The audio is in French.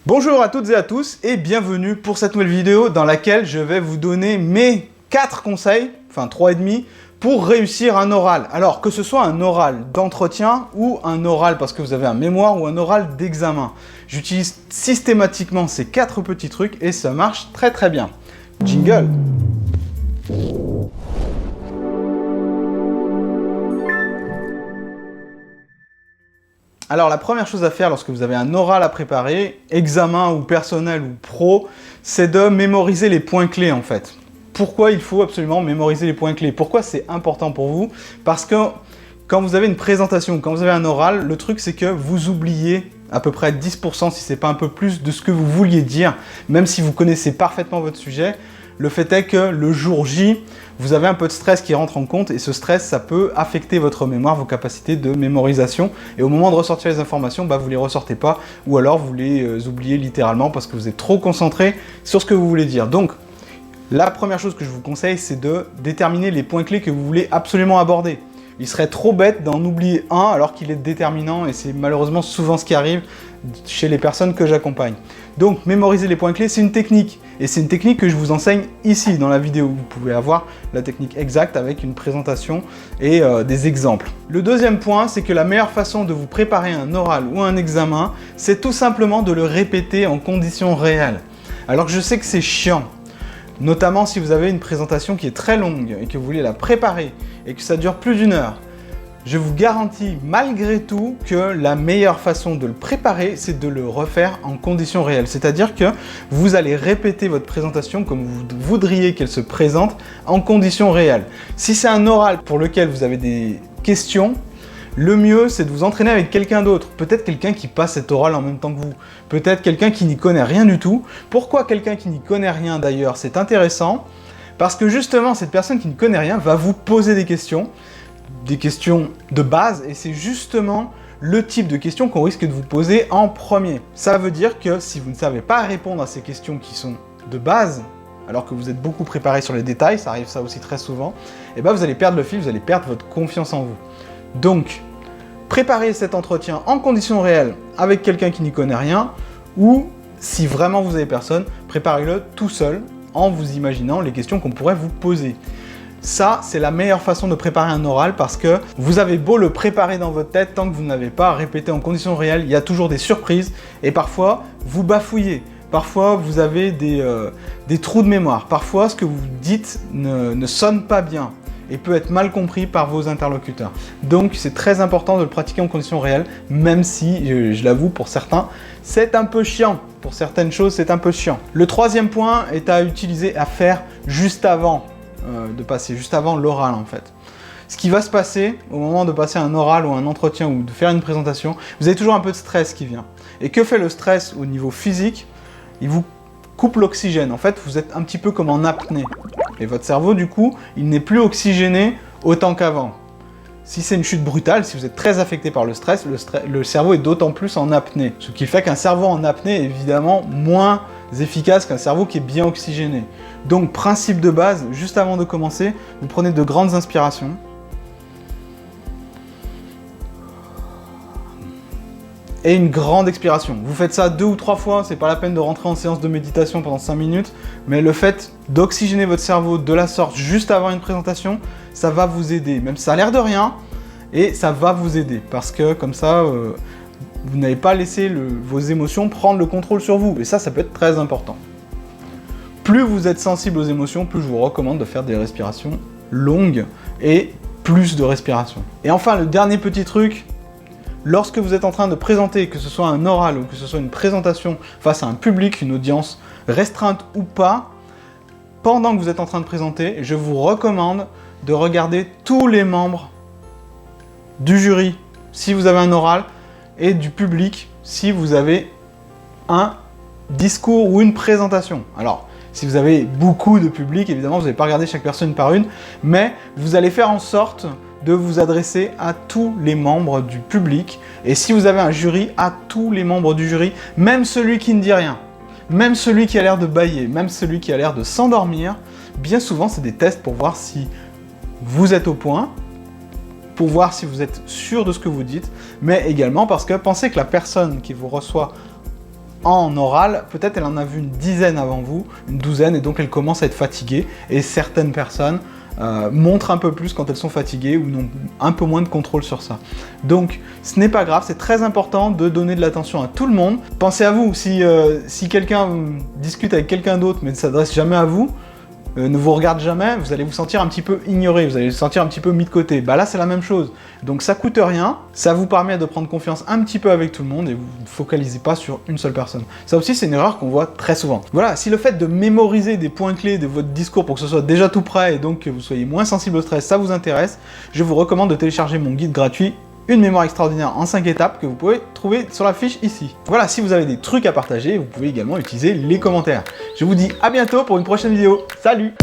Bonjour à toutes et à tous et bienvenue pour cette nouvelle vidéo dans laquelle je vais vous donner mes 4 conseils, enfin 3,5, pour réussir un oral. Alors que ce soit un oral d'entretien ou un oral parce que vous avez un mémoire ou un oral d'examen. J'utilise systématiquement ces 4 petits trucs et ça marche très très bien. Jingle. Alors la première chose à faire lorsque vous avez un oral à préparer, examen ou personnel ou pro, c'est de mémoriser les points clés en fait. Pourquoi il faut absolument mémoriser les points clés? Pourquoi c'est important pour vous? Parce que quand vous avez une présentation, quand vous avez un oral, le truc c'est que vous oubliez à peu près 10%, si ce n'est pas un peu plus, de ce que vous vouliez dire, même si vous connaissez parfaitement votre sujet. Le fait est que le jour J, vous avez un peu de stress qui rentre en compte et ce stress, ça peut affecter votre mémoire, vos capacités de mémorisation. Et au moment de ressortir les informations, vous ne les ressortez pas ou alors vous les oubliez littéralement parce que vous êtes trop concentré sur ce que vous voulez dire. Donc, la première chose que je vous conseille, c'est de déterminer les points clés que vous voulez absolument aborder. Il serait trop bête d'en oublier un alors qu'il est déterminant et c'est malheureusement souvent ce qui arrive chez les personnes que j'accompagne. Donc, mémoriser les points clés, c'est une technique. Et c'est une technique que je vous enseigne ici dans la vidéo. Vous pouvez avoir la technique exacte avec une présentation et des exemples. Le deuxième point, c'est que la meilleure façon de vous préparer un oral ou un examen, c'est tout simplement de le répéter en conditions réelles. Alors je sais que c'est chiant, notamment si vous avez une présentation qui est très longue et que vous voulez la préparer et que ça dure plus d'1 heure. Je vous garantis malgré tout que la meilleure façon de le préparer, c'est de le refaire en conditions réelles. C'est-à-dire que vous allez répéter votre présentation comme vous voudriez qu'elle se présente en conditions réelles. Si c'est un oral pour lequel vous avez des questions, le mieux, c'est de vous entraîner avec quelqu'un d'autre. Peut-être quelqu'un qui passe cet oral en même temps que vous. Peut-être quelqu'un qui n'y connaît rien du tout. Pourquoi quelqu'un qui n'y connaît rien d'ailleurs? C'est intéressant parce que justement, cette personne qui ne connaît rien va vous poser des questions de base, et c'est justement le type de questions qu'on risque de vous poser en premier. Ça veut dire que si vous ne savez pas répondre à ces questions qui sont de base, alors que vous êtes beaucoup préparé sur les détails, ça arrive ça aussi très souvent, et bien vous allez perdre le fil, vous allez perdre votre confiance en vous. Donc, préparez cet entretien en conditions réelles avec quelqu'un qui n'y connaît rien, ou si vraiment vous avez personne, préparez-le tout seul en vous imaginant les questions qu'on pourrait vous poser. Ça, c'est la meilleure façon de préparer un oral parce que vous avez beau le préparer dans votre tête, tant que vous n'avez pas répété en conditions réelles, il y a toujours des surprises et parfois, vous bafouillez. Parfois, vous avez des trous de mémoire. Parfois, ce que vous dites ne sonne pas bien et peut être mal compris par vos interlocuteurs. Donc, c'est très important de le pratiquer en conditions réelles, même si, je l'avoue, pour certains, c'est un peu chiant. Pour certaines choses, c'est un peu chiant. Le troisième point est à utiliser, à faire juste avant. De passer juste avant l'oral en fait. Ce qui va se passer au moment de passer un oral ou un entretien ou de faire une présentation, vous avez toujours un peu de stress qui vient. Et que fait le stress au niveau physique? Il vous coupe l'oxygène. En fait, vous êtes un petit peu comme en apnée. Et votre cerveau, du coup, il n'est plus oxygéné autant qu'avant. Si c'est une chute brutale, si vous êtes très affecté par le stress, le cerveau est d'autant plus en apnée. Ce qui fait qu'un cerveau en apnée est évidemment moins efficace qu'un cerveau qui est bien oxygéné. Donc, principe de base, juste avant de commencer, vous prenez de grandes inspirations. Et une grande expiration. Vous faites ça 2 ou 3 fois, c'est pas la peine de rentrer en séance de méditation pendant 5 minutes, mais le fait d'oxygéner votre cerveau de la sorte juste avant une présentation, ça va vous aider. Même si ça a l'air de rien, et ça va vous aider, parce que comme ça, vous n'avez pas laissé vos émotions prendre le contrôle sur vous, et ça peut être très important. Plus vous êtes sensible aux émotions, plus je vous recommande de faire des respirations longues et plus de respiration. Et enfin, le dernier petit truc, lorsque vous êtes en train de présenter, que ce soit un oral ou que ce soit une présentation face à un public, une audience restreinte ou pas, pendant que vous êtes en train de présenter, je vous recommande de regarder tous les membres du jury, si vous avez un oral, et du public, si vous avez un discours ou une présentation. Alors, si vous avez beaucoup de public, évidemment, vous n'allez pas regarder chaque personne par une, mais vous allez faire en sorte de vous adresser à tous les membres du public. Et si vous avez un jury, à tous les membres du jury, même celui qui ne dit rien, même celui qui a l'air de bâiller, même celui qui a l'air de s'endormir. Bien souvent, c'est des tests pour voir si vous êtes au point, pour voir si vous êtes sûr de ce que vous dites, mais également parce que pensez que la personne qui vous reçoit en oral, peut-être elle en a vu une dizaine avant vous, une douzaine, et donc elle commence à être fatiguée. Et certaines personnes montrent un peu plus quand elles sont fatiguées ou n'ont un peu moins de contrôle sur ça. Donc ce n'est pas grave, c'est très important de donner de l'attention à tout le monde. Pensez à vous, si quelqu'un discute avec quelqu'un d'autre mais ne s'adresse jamais à vous, ne vous regarde jamais, vous allez vous sentir un petit peu ignoré, vous allez vous sentir un petit peu mis de côté. Bah là c'est la même chose. Donc ça coûte rien, ça vous permet de prendre confiance un petit peu avec tout le monde et vous ne focalisez pas sur une seule personne. Ça aussi c'est une erreur qu'on voit très souvent. Voilà, si le fait de mémoriser des points clés de votre discours pour que ce soit déjà tout prêt et donc que vous soyez moins sensible au stress, ça vous intéresse, je vous recommande de télécharger mon guide gratuit Une mémoire extraordinaire en 5 étapes que vous pouvez trouver sur la fiche ici. Voilà, si vous avez des trucs à partager, vous pouvez également utiliser les commentaires. Je vous dis à bientôt pour une prochaine vidéo. Salut!